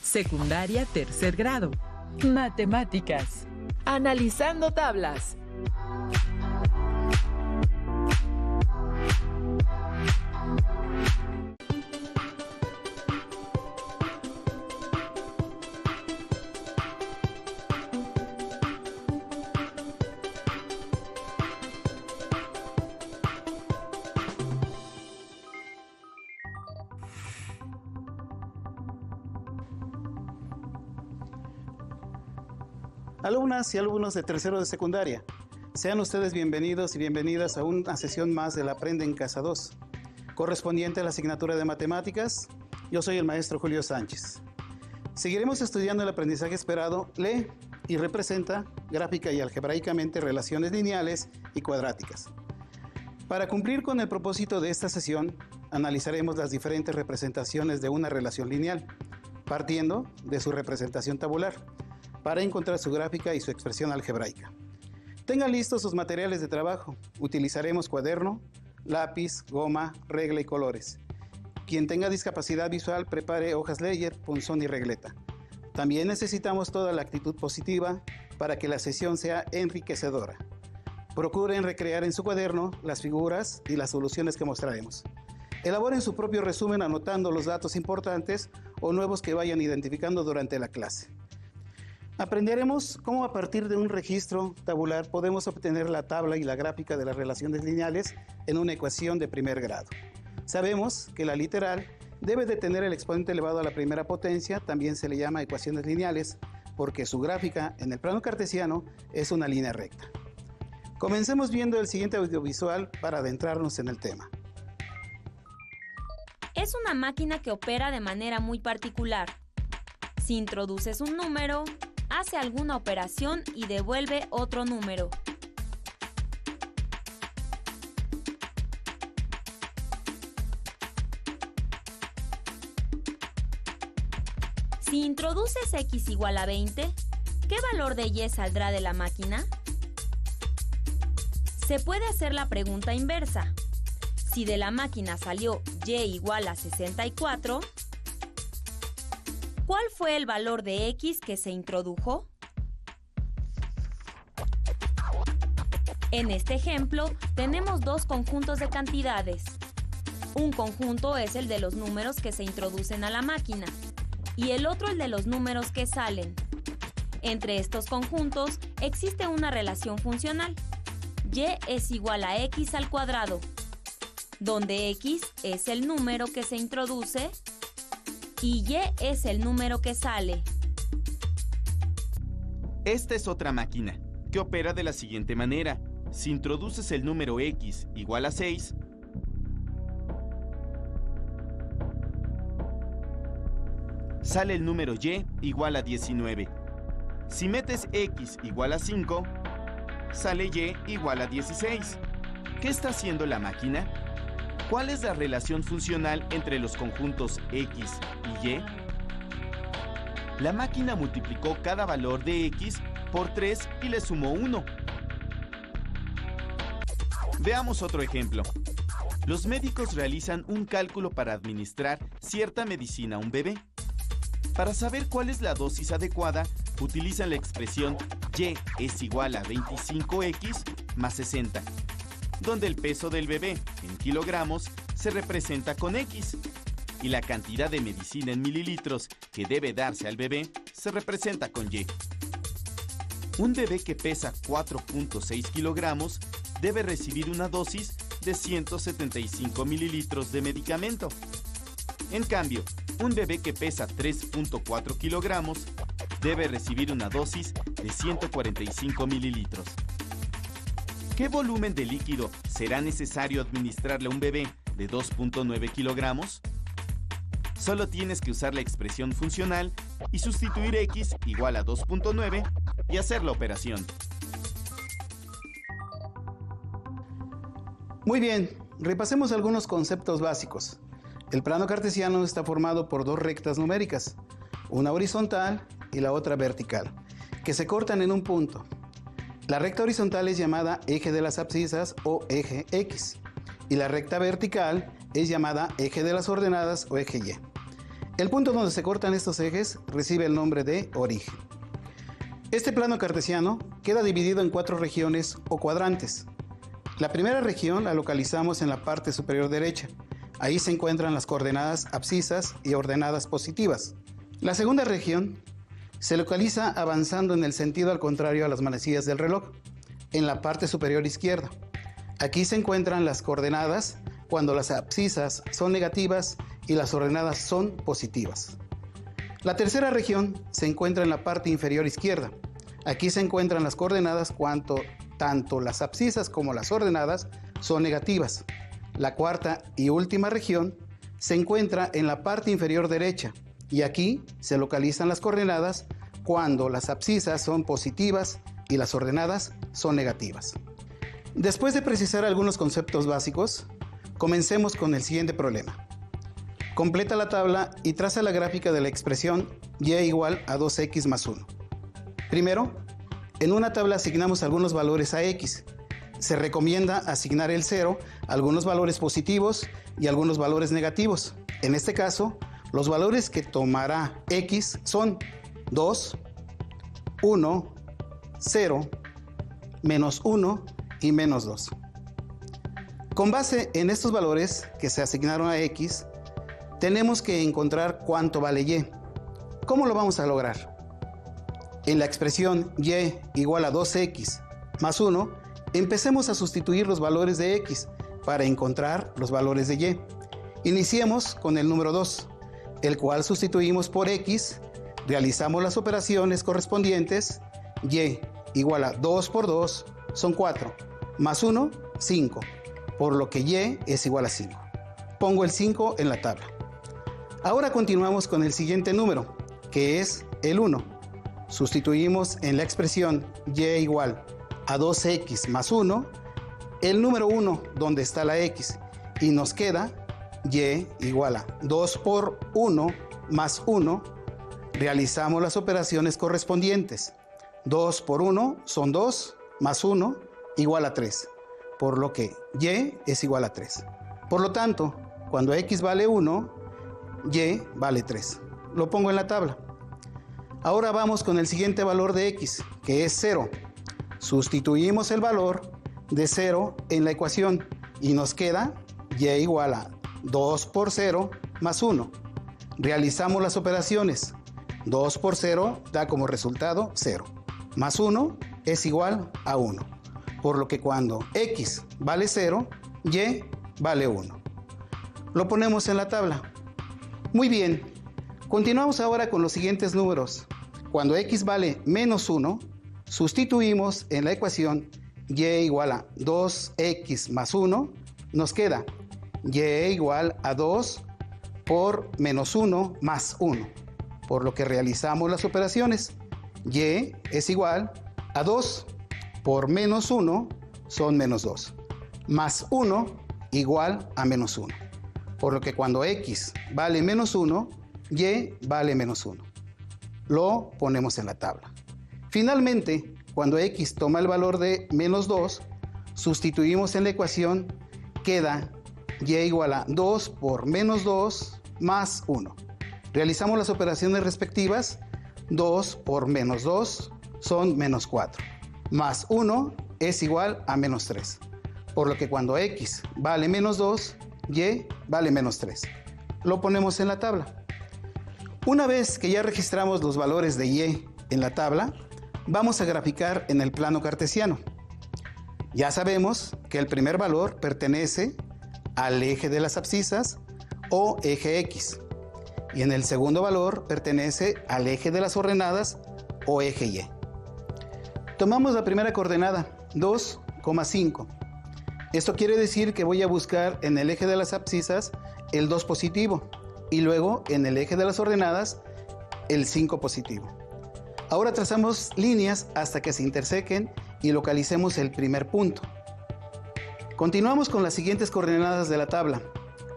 Secundaria tercer grado. Matemáticas. Analizando tablas. Alumnas y alumnos de tercero de secundaria, sean ustedes bienvenidos y bienvenidas a una sesión más del Aprende en Casa 2, correspondiente a la asignatura de Matemáticas. Yo soy el maestro Julio Sánchez. Seguiremos estudiando el aprendizaje esperado. Lee y representa gráfica y algebraicamente relaciones lineales y cuadráticas. Para cumplir con el propósito de esta sesión, analizaremos las diferentes representaciones de una relación lineal, partiendo de su representación tabular, para encontrar su gráfica y su expresión algebraica. Tengan listos sus materiales de trabajo. Utilizaremos cuaderno, lápiz, goma, regla y colores. Quien tenga discapacidad visual, prepare hojas Leyer, punzón y regleta. También necesitamos toda la actitud positiva para que la sesión sea enriquecedora. Procuren recrear en su cuaderno las figuras y las soluciones que mostraremos. Elaboren su propio resumen anotando los datos importantes o nuevos que vayan identificando durante la clase. Aprenderemos cómo a partir de un registro tabular podemos obtener la tabla y la gráfica de las relaciones lineales en una ecuación de primer grado. Sabemos que la literal debe de tener el exponente elevado a la primera potencia, también se le llama ecuaciones lineales, porque su gráfica en el plano cartesiano es una línea recta. Comencemos viendo el siguiente audiovisual para adentrarnos en el tema. Es una máquina que opera de manera muy particular. Si introduces un número, hace alguna operación y devuelve otro número. Si introduces x igual a 20, ¿qué valor de y saldrá de la máquina? Se puede hacer la pregunta inversa. Si de la máquina salió y igual a 64, ¿cuál fue el valor de x que se introdujo? En este ejemplo, tenemos dos conjuntos de cantidades. Un conjunto es el de los números que se introducen a la máquina y el otro el de los números que salen. Entre estos conjuntos existe una relación funcional. Y es igual a x al cuadrado, donde x es el número que se introduce y y es el número que sale. Esta es otra máquina, que opera de la siguiente manera. Si introduces el número x igual a 6, sale el número y igual a 19. Si metes x igual a 5, sale y igual a 16. ¿Qué está haciendo la máquina? ¿Cuál es la relación funcional entre los conjuntos x y y? La máquina multiplicó cada valor de x por 3 y le sumó 1. Veamos otro ejemplo. Los médicos realizan un cálculo para administrar cierta medicina a un bebé. Para saber cuál es la dosis adecuada, utilizan la expresión y es igual a 25x más 60, donde el peso del bebé en kilogramos se representa con x y la cantidad de medicina en mililitros que debe darse al bebé se representa con y. Un bebé que pesa 4.6 kilogramos debe recibir una dosis de 175 mililitros de medicamento. En cambio, un bebé que pesa 3.4 kilogramos debe recibir una dosis de 145 mililitros. ¿Qué volumen de líquido será necesario administrarle a un bebé de 2.9 kilogramos? Solo tienes que usar la expresión funcional y sustituir x igual a 2.9 y hacer la operación. Muy bien, repasemos algunos conceptos básicos. El plano cartesiano está formado por dos rectas numéricas, una horizontal y la otra vertical, que se cortan en un punto. La recta horizontal es llamada eje de las abscisas o eje X, y la recta vertical es llamada eje de las ordenadas o eje Y. El punto donde se cortan estos ejes recibe el nombre de origen. Este plano cartesiano queda dividido en 4 regiones o cuadrantes. La primera región la localizamos en la parte superior derecha. Ahí se encuentran las coordenadas abscisas y ordenadas positivas. La segunda región se localiza avanzando en el sentido al contrario a las manecillas del reloj, en la parte superior izquierda. Aquí se encuentran las coordenadas cuando las abscisas son negativas y las ordenadas son positivas. La tercera región se encuentra en la parte inferior izquierda. Aquí se encuentran las coordenadas cuando tanto las abscisas como las ordenadas son negativas. La cuarta y última región se encuentra en la parte inferior derecha y aquí se localizan las coordenadas cuando las abscisas son positivas y las ordenadas son negativas. Después de precisar algunos conceptos básicos, comencemos con el siguiente problema. Completa la tabla y traza la gráfica de la expresión y igual a 2x más 1. Primero, en una tabla asignamos algunos valores a x. Se recomienda asignar el 0 a algunos valores positivos y algunos valores negativos. En este caso, los valores que tomará x son 2, 1, 0, menos 1 y menos 2. Con base en estos valores que se asignaron a x, tenemos que encontrar cuánto vale y. ¿Cómo lo vamos a lograr? En la expresión y igual a 2x más 1, empecemos a sustituir los valores de x para encontrar los valores de y. Iniciemos con el número 2, el cual sustituimos por x, realizamos las operaciones correspondientes, y igual a 2 por 2 son 4, más 1, 5, por lo que y es igual a 5. Pongo el 5 en la tabla. Ahora continuamos con el siguiente número, que es el 1. Sustituimos en la expresión y igual a 2x más 1, el número 1 donde está la x, y nos queda y igual a 2 por 1 más 1. Realizamos las operaciones correspondientes. 2 por 1 son 2, más 1 igual a 3, por lo que y es igual a 3. Por lo tanto, cuando x vale 1, y vale 3. Lo pongo en la tabla. Ahora vamos con el siguiente valor de x, que es 0. Sustituimos el valor de 0 en la ecuación y nos queda y igual a 2 por 0 más 1. Realizamos las operaciones. 2 por 0 da como resultado 0. Más 1 es igual a 1. Por lo que cuando x vale 0, y vale 1. Lo ponemos en la tabla. Muy bien, continuamos ahora con los siguientes números. Cuando x vale menos 1, sustituimos en la ecuación y igual a 2x más 1, nos queda y igual a 2 por menos 1 más 1, por lo que realizamos las operaciones. Y es igual a 2 por menos 1 son menos 2, más 1 igual a menos 1. Por lo que cuando x vale menos 1, y vale menos 1. Lo ponemos en la tabla. Finalmente, cuando x toma el valor de menos 2, sustituimos en la ecuación, queda y igual a 2 por menos 2 más 1. Realizamos las operaciones respectivas. 2 por menos 2 son menos 4, más 1 es igual a menos 3. Por lo que cuando x vale menos 2, y vale menos 3. Lo ponemos en la tabla. Una vez que ya registramos los valores de y en la tabla, vamos a graficar en el plano cartesiano. Ya sabemos que el primer valor pertenece al eje de las abscisas o eje X, y en el segundo valor pertenece al eje de las ordenadas o eje Y. Tomamos la primera coordenada, 2,5. Esto quiere decir que voy a buscar en el eje de las abscisas el 2 positivo y luego en el eje de las ordenadas el 5 positivo. Ahora trazamos líneas hasta que se intersequen y localicemos el primer punto. Continuamos con las siguientes coordenadas de la tabla.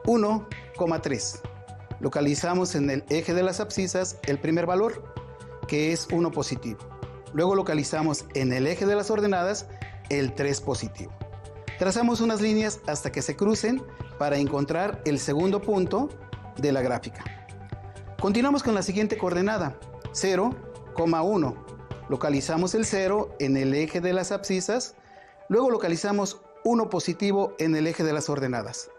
1,3. Localizamos en el eje de las abscisas el primer valor, que es 1 positivo. Luego localizamos en el eje de las ordenadas el 3 positivo. Trazamos unas líneas hasta que se crucen para encontrar el segundo punto de la gráfica. Continuamos con la siguiente coordenada, 0, 1. Localizamos el 0 en el eje de las abscisas, luego localizamos 1 positivo en el eje de las ordenadas.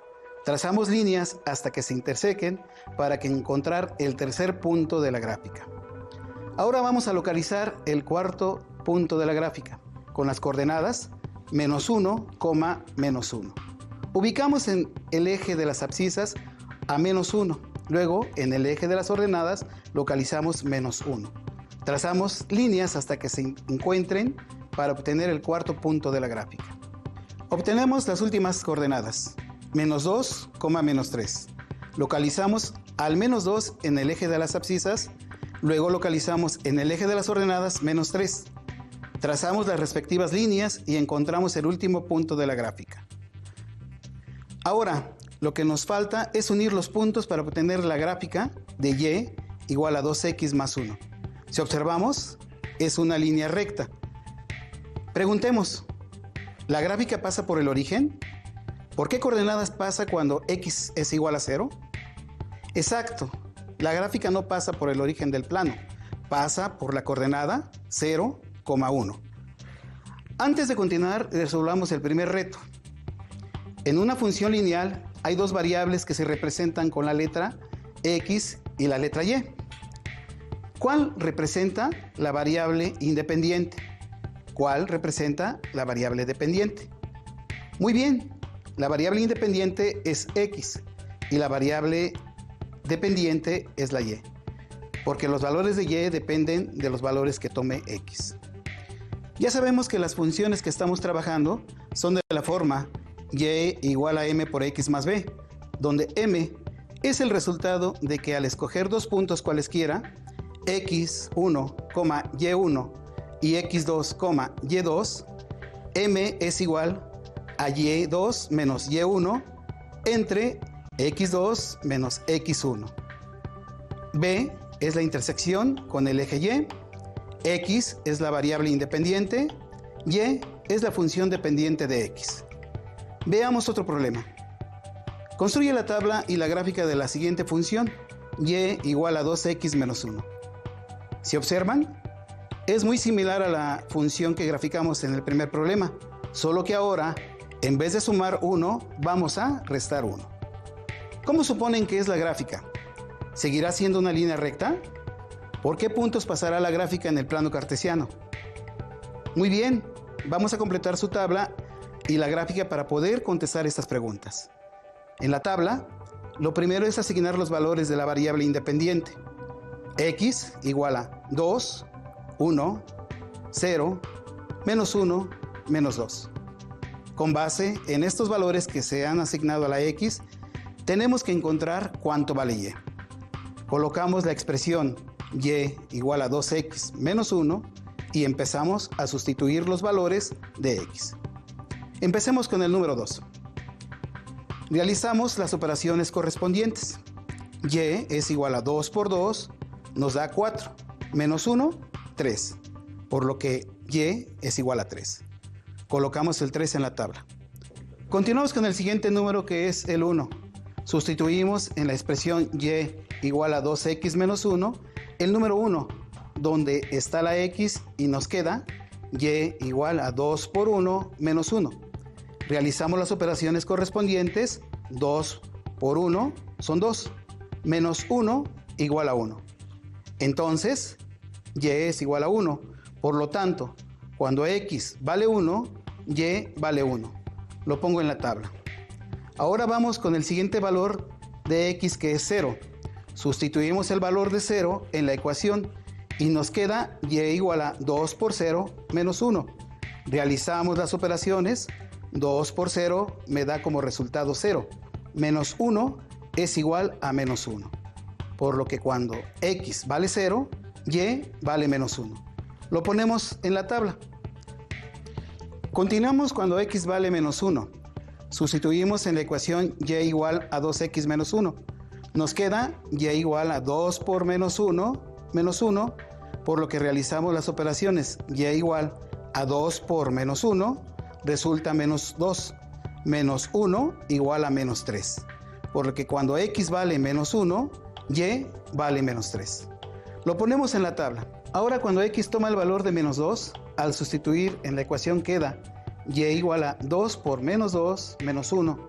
Trazamos líneas hasta que se intersequen para encontrar el tercer punto de la gráfica. Ahora vamos a localizar el cuarto punto de la gráfica con las coordenadas -1, -1. Ubicamos en el eje de las abscisas a -1. Luego, en el eje de las ordenadas, localizamos -1. Trazamos líneas hasta que se encuentren para obtener el cuarto punto de la gráfica. Obtenemos las últimas coordenadas, -2, -3. Localizamos al -2 en el eje de las abscisas, luego localizamos en el eje de las ordenadas -3. Trazamos las respectivas líneas y encontramos el último punto de la gráfica. Ahora, lo que nos falta es unir los puntos para obtener la gráfica de y igual a 2x más 1. Si observamos, es una línea recta. Preguntemos, ¿la gráfica pasa por el origen? ¿Por qué coordenadas pasa cuando x es igual a 0? Exacto, la gráfica no pasa por el origen del plano, pasa por la coordenada 0, 1. Antes de continuar, resolvamos el primer reto. En una función lineal hay dos variables que se representan con la letra x y la letra y. ¿Cuál representa la variable independiente? ¿Cuál representa la variable dependiente? Muy bien, la variable independiente es x y la variable dependiente es la y, porque los valores de y dependen de los valores que tome x. Ya sabemos que las funciones que estamos trabajando son de la forma y igual a m por x más b, donde m es el resultado de que al escoger dos puntos cualesquiera, x1, y1 y x2, y2, m es igual a y2 menos y1 entre x2 menos x1. B es la intersección con el eje y, x es la variable independiente, y es la función dependiente de x. Veamos otro problema. Construye la tabla y la gráfica de la siguiente función, y igual a 2x menos 1. Si observan, es muy similar a la función que graficamos en el primer problema, solo que ahora, en vez de sumar 1, vamos a restar 1. ¿Cómo suponen que es la gráfica? ¿Seguirá siendo una línea recta? ¿Por qué puntos pasará la gráfica en el plano cartesiano? Muy bien, vamos a completar su tabla y la gráfica para poder contestar estas preguntas. En la tabla, lo primero es asignar los valores de la variable independiente. X igual a 2, 1, 0, menos 1, menos 2. Con base en estos valores que se han asignado a la X, tenemos que encontrar cuánto vale Y. Colocamos la expresión Y igual a 2x menos 1 y empezamos a sustituir los valores de X. Empecemos con el número 2. Realizamos las operaciones correspondientes. Y es igual a 2 por 2, nos da 4, menos 1, 3, por lo que Y es igual a 3. Colocamos el 3 en la tabla. Continuamos con el siguiente número, que es el 1. Sustituimos en la expresión Y igual a 2x menos 1 el número 1, donde está la X, y nos queda Y igual a 2 por 1 menos 1. Realizamos las operaciones correspondientes. 2 por 1 son 2, menos 1 igual a 1. Entonces, Y es igual a 1. Por lo tanto, cuando X vale 1, Y vale 1. Lo pongo en la tabla. Ahora vamos con el siguiente valor de X, que es 0. Sustituimos el valor de 0 en la ecuación y nos queda Y igual a 2 por 0 menos 1. Realizamos las operaciones. 2 por 0 me da como resultado 0. Menos 1 es igual a menos 1. Por lo que cuando X vale 0, Y vale menos 1. Lo ponemos en la tabla. Continuamos cuando X vale menos 1. Sustituimos en la ecuación Y igual a 2x menos 1. Nos queda Y igual a 2 por menos 1, menos 1, por lo que realizamos las operaciones. Y igual a 2 por menos 1, resulta menos 2. Menos 1 igual a menos 3. Por lo que cuando X vale menos 1, y vale menos 3. Lo ponemos en la tabla. Ahora cuando x toma el valor de menos 2, al sustituir en la ecuación queda y igual a 2 por menos 2 menos 1.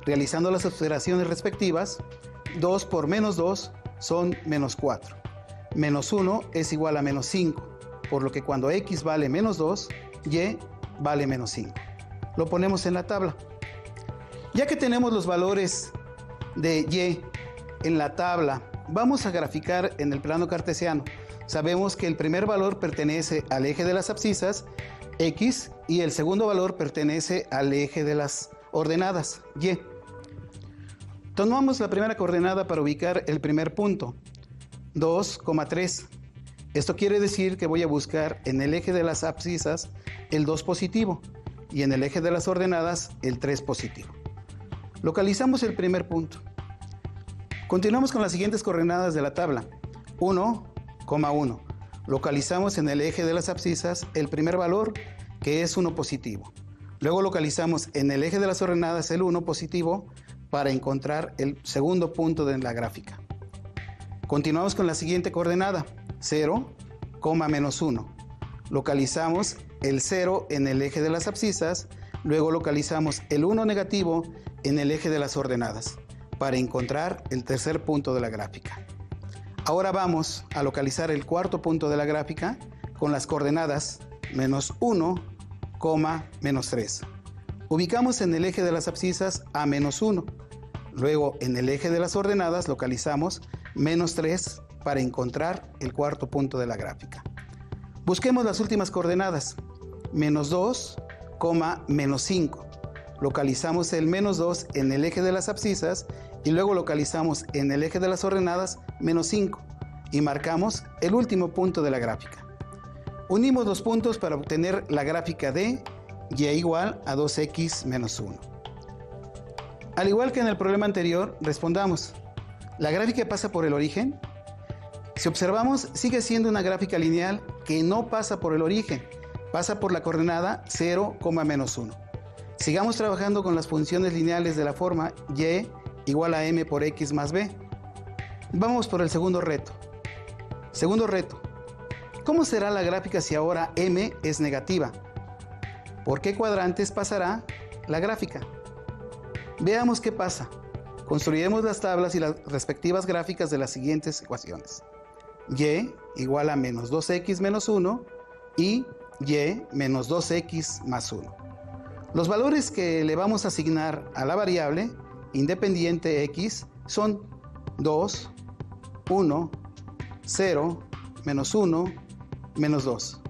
Realizando las operaciones respectivas, 2 por menos 2 son menos 4. Menos 1 es igual a menos 5, por lo que cuando x vale menos 2, y vale menos 5. Lo ponemos en la tabla. Ya que tenemos los valores de y en la tabla, vamos a graficar en el plano cartesiano. Sabemos que el primer valor pertenece al eje de las abscisas, x, y el segundo valor pertenece al eje de las ordenadas, y. Tomamos la primera coordenada para ubicar el primer punto, 2,3. Esto quiere decir que voy a buscar en el eje de las abscisas el 2 positivo y en el eje de las ordenadas el 3 positivo. Localizamos el primer punto. Continuamos con las siguientes coordenadas de la tabla. 1,1. Localizamos en el eje de las abscisas el primer valor, que es 1 positivo. Luego localizamos en el eje de las ordenadas el 1 positivo para encontrar el segundo punto de la gráfica. Continuamos con la siguiente coordenada, 0, menos 1. Localizamos el 0 en el eje de las abscisas, luego localizamos el 1 negativo en el eje de las ordenadas para encontrar el tercer punto de la gráfica. Ahora vamos a localizar el cuarto punto de la gráfica con las coordenadas menos 1, menos 3. Ubicamos en el eje de las abscisas a menos 1. Luego en el eje de las ordenadas localizamos menos 3 para encontrar el cuarto punto de la gráfica. Busquemos las últimas coordenadas. Menos 2, menos 5. Localizamos el menos 2 en el eje de las abscisas y luego localizamos en el eje de las ordenadas menos 5 y marcamos el último punto de la gráfica. Unimos los puntos para obtener la gráfica de y igual a 2x menos 1. Al igual que en el problema anterior, respondamos: ¿la gráfica pasa por el origen? Si observamos, sigue siendo una gráfica lineal que no pasa por el origen, pasa por la coordenada 0, menos 1. Sigamos trabajando con las funciones lineales de la forma y igual a m por x más b. Vamos por el segundo reto. Segundo reto: ¿cómo será la gráfica si ahora m es negativa? ¿Por qué cuadrantes pasará la gráfica? Veamos qué pasa. Construiremos las tablas y las respectivas gráficas de las siguientes ecuaciones. Y igual a menos 2x menos 1 y y menos 2x más 1. Los valores que le vamos a asignar a la variable independiente x son 2, 1, 0, menos 1, menos 2.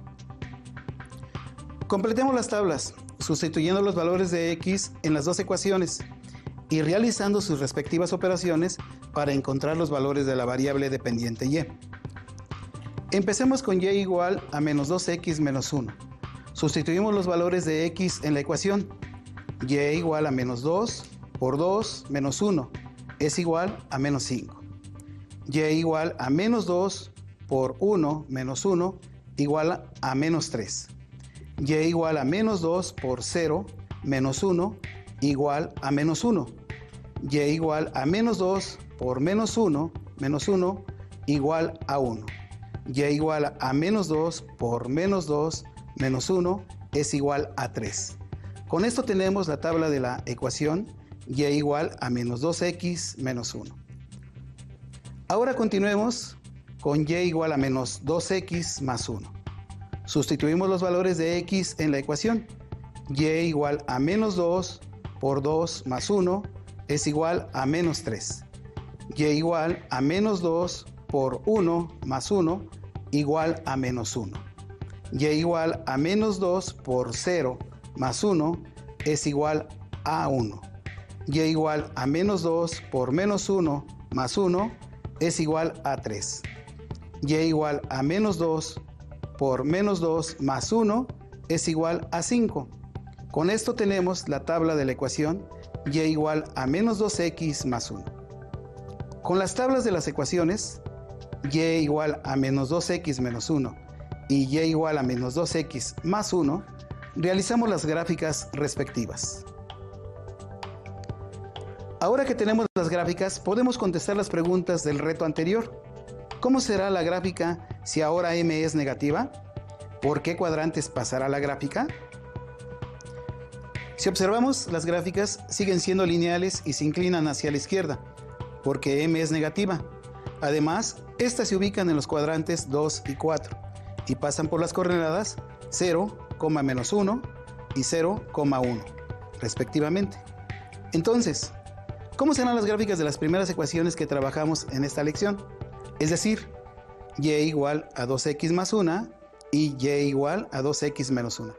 Completemos las tablas, sustituyendo los valores de x en las dos ecuaciones y realizando sus respectivas operaciones para encontrar los valores de la variable dependiente y. Empecemos con y igual a menos 2x menos 1. Sustituimos los valores de x en la ecuación. Y igual a menos 2 por 2 menos 1 es igual a menos 5. Y igual a menos 2 por 1 menos 1 igual a menos 3. Y igual a menos 2 por 0 menos 1 igual a menos 1. Y igual a menos 2 por menos 1 menos 1 igual a 1. Y igual a menos 2 por menos 2 menos 1 es igual a 3. Con esto tenemos la tabla de la ecuación y igual a menos 2x menos 1. Ahora continuemos con y igual a menos 2x más 1. Sustituimos los valores de x en la ecuación. Y igual a menos 2 por 2 más 1 es igual a menos 3. Y igual a menos 2 por 1 más 1 igual a menos 1. Y igual a menos 2 por 0 más 1 es igual a 1. Y igual a menos 2 por menos 1 más 1 es igual a 3. Y igual a menos 2 por menos 2 más 1 es igual a 5. Con esto tenemos la tabla de la ecuación y igual a menos 2x más 1. Con las tablas de las ecuaciones y igual a menos 2x menos 1 y y igual a menos 2x más 1, realizamos las gráficas respectivas. Ahora que tenemos las gráficas, podemos contestar las preguntas del reto anterior. ¿Cómo será la gráfica si ahora m es negativa? ¿Por qué cuadrantes pasará la gráfica? Si observamos, las gráficas siguen siendo lineales y se inclinan hacia la izquierda, porque m es negativa. Además, estas se ubican en los cuadrantes 2 y 4 y pasan por las coordenadas 0, -1 y 0,1, respectivamente. Entonces, ¿cómo serán las gráficas de las primeras ecuaciones que trabajamos en esta lección? Es decir, y igual a 2x más 1 y y igual a 2x menos 1.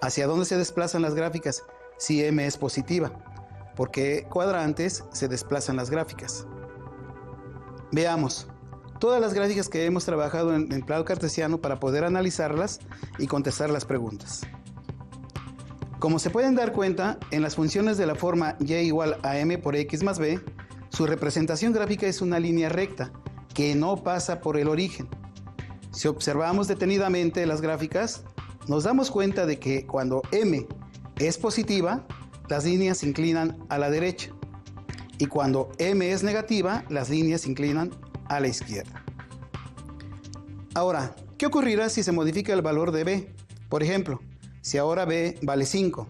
¿Hacia dónde se desplazan las gráficas si m es positiva? ¿Por qué cuadrantes se desplazan las gráficas? Veamos todas las gráficas que hemos trabajado en el plano cartesiano para poder analizarlas y contestar las preguntas. Como se pueden dar cuenta, en las funciones de la forma y igual a m por x más b, su representación gráfica es una línea recta que no pasa por el origen. Si observamos detenidamente las gráficas, nos damos cuenta de que cuando m es positiva, las líneas se inclinan a la derecha, y cuando m es negativa, las líneas se inclinan a la izquierda. Ahora, ¿qué ocurrirá si se modifica el valor de b? Por ejemplo, si ahora b vale 5.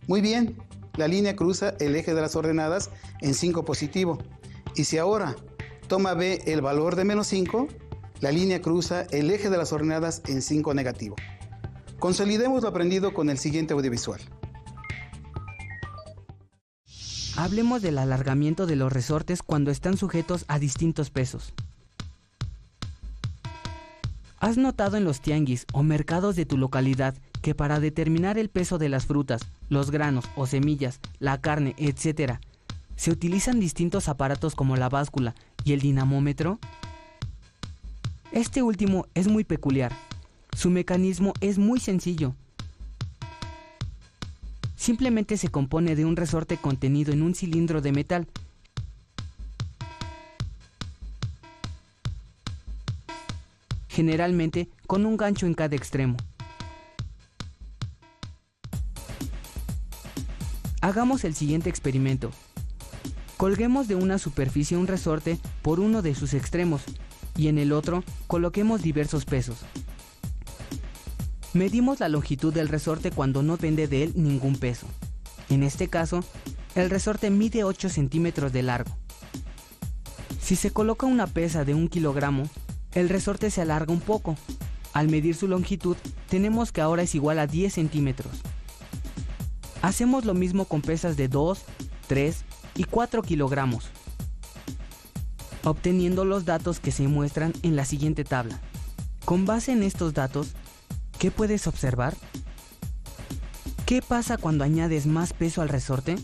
Muy bien, la línea cruza el eje de las ordenadas en 5 positivo, y si ahora toma b el valor de menos 5, la línea cruza el eje de las ordenadas en 5 negativo. Consolidemos lo aprendido con el siguiente audiovisual. Hablemos del alargamiento de los resortes cuando están sujetos a distintos pesos. ¿Has notado en los tianguis o mercados de tu localidad que para determinar el peso de las frutas, los granos o semillas, la carne, etc., se utilizan distintos aparatos como la báscula y el dinamómetro? Este último es muy peculiar. Su mecanismo es muy sencillo. Simplemente se compone de un resorte contenido en un cilindro de metal. Generalmente con un gancho en cada extremo. Hagamos el siguiente experimento. Colguemos de una superficie un resorte por uno de sus extremos y en el otro coloquemos diversos pesos. Medimos la longitud del resorte cuando no pende de él ningún peso. En este caso, el resorte mide 8 centímetros de largo. Si se coloca una pesa de 1 kilogramo, el resorte se alarga un poco. Al medir su longitud, tenemos que ahora es igual a 10 centímetros. Hacemos lo mismo con pesas de 2, 3 y 4 kilogramos, obteniendo los datos que se muestran en la siguiente tabla. Con base en estos datos, ¿qué puedes observar? ¿Qué pasa cuando añades más peso al resorte?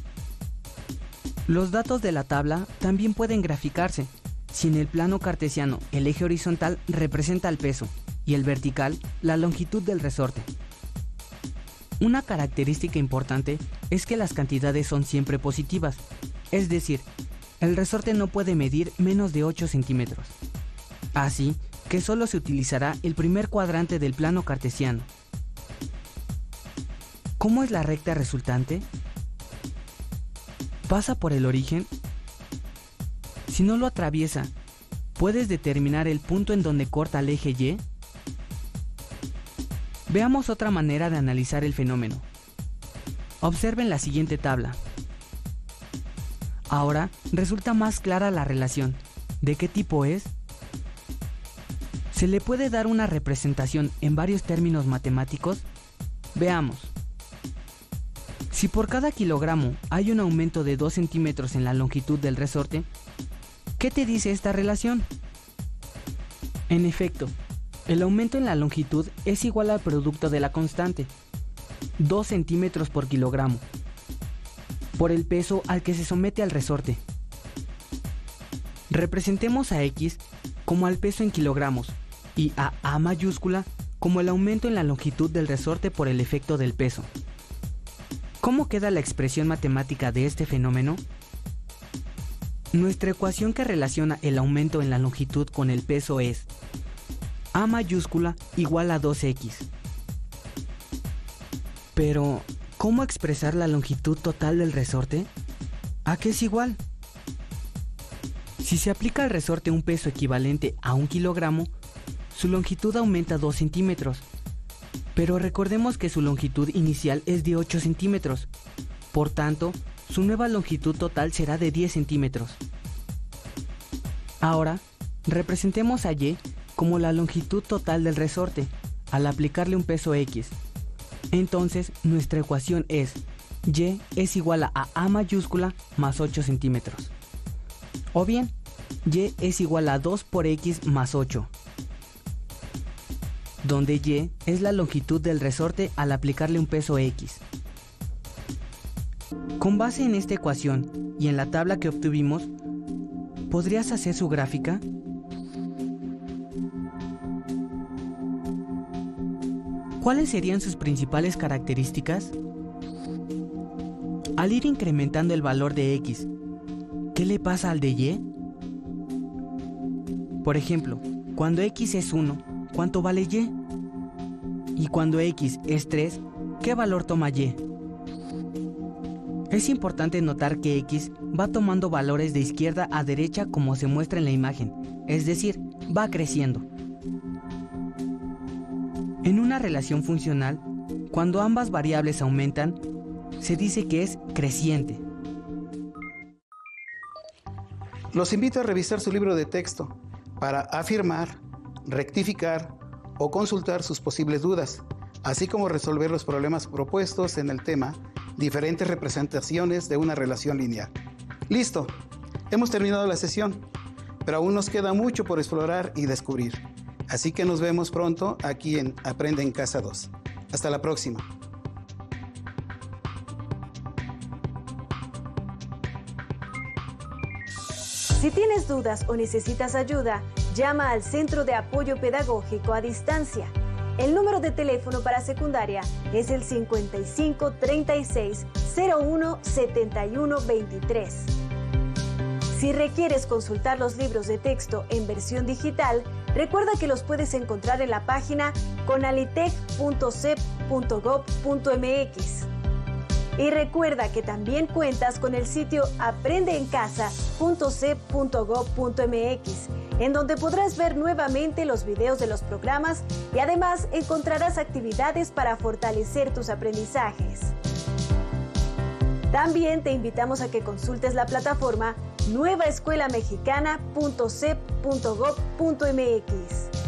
Los datos de la tabla también pueden graficarse. Si en el plano cartesiano el eje horizontal representa el peso y el vertical la longitud del resorte. Una característica importante es que las cantidades son siempre positivas, es decir, el resorte no puede medir menos de 8 centímetros. Así que solo se utilizará el primer cuadrante del plano cartesiano. ¿Cómo es la recta resultante? ¿Pasa por el origen? Si no lo atraviesa, ¿puedes determinar el punto en donde corta el eje Y? Veamos otra manera de analizar el fenómeno. Observen la siguiente tabla. Ahora resulta más clara la relación. ¿De qué tipo es? ¿Se le puede dar una representación en varios términos matemáticos? Veamos. Si por cada kilogramo hay un aumento de 2 centímetros en la longitud del resorte, ¿qué te dice esta relación? En efecto, el aumento en la longitud es igual al producto de la constante, 2 centímetros por kilogramo, por el peso al que se somete al resorte. Representemos a X como al peso en kilogramos y a A mayúscula como el aumento en la longitud del resorte por el efecto del peso. ¿Cómo queda la expresión matemática de este fenómeno? Nuestra ecuación que relaciona el aumento en la longitud con el peso es A mayúscula igual a 2X. Pero, ¿cómo expresar la longitud total del resorte? ¿A qué es igual? Si se aplica al resorte un peso equivalente a 1 kilogramo, su longitud aumenta 2 centímetros. Pero recordemos que su longitud inicial es de 8 centímetros. Por tanto, su nueva longitud total será de 10 centímetros. Ahora, representemos a Y como la longitud total del resorte, al aplicarle un peso X. Entonces, nuestra ecuación es Y es igual a A mayúscula más 8 centímetros. O bien, Y es igual a 2 por X más 8. Donde Y es la longitud del resorte al aplicarle un peso X. Con base en esta ecuación y en la tabla que obtuvimos, ¿podrías hacer su gráfica? ¿Cuáles serían sus principales características? Al ir incrementando el valor de X, ¿qué le pasa al de Y? Por ejemplo, cuando X es 1, ¿cuánto vale Y? Y cuando X es 3, ¿qué valor toma Y? Es importante notar que X va tomando valores de izquierda a derecha como se muestra en la imagen, es decir, va creciendo. En una relación funcional, cuando ambas variables aumentan, se dice que es creciente. Los invito a revisar su libro de texto para afirmar, rectificar o consultar sus posibles dudas, así como resolver los problemas propuestos en el tema diferentes representaciones de una relación lineal. ¡Listo! Hemos terminado la sesión, pero aún nos queda mucho por explorar y descubrir. Así que nos vemos pronto aquí en Aprende en Casa 2. Hasta la próxima. Si tienes dudas o necesitas ayuda, llama al Centro de Apoyo Pedagógico a Distancia. El número de teléfono para secundaria es el 55 36 01 71 23. Si requieres consultar los libros de texto en versión digital, recuerda que los puedes encontrar en la página conalitec.cep.gov.mx. Y recuerda que también cuentas con el sitio aprendeencasa.cep.gov.mx, en donde podrás ver nuevamente los videos de los programas y además encontrarás actividades para fortalecer tus aprendizajes. También te invitamos a que consultes la plataforma nuevaescuelamexicana.cep.gov.mx.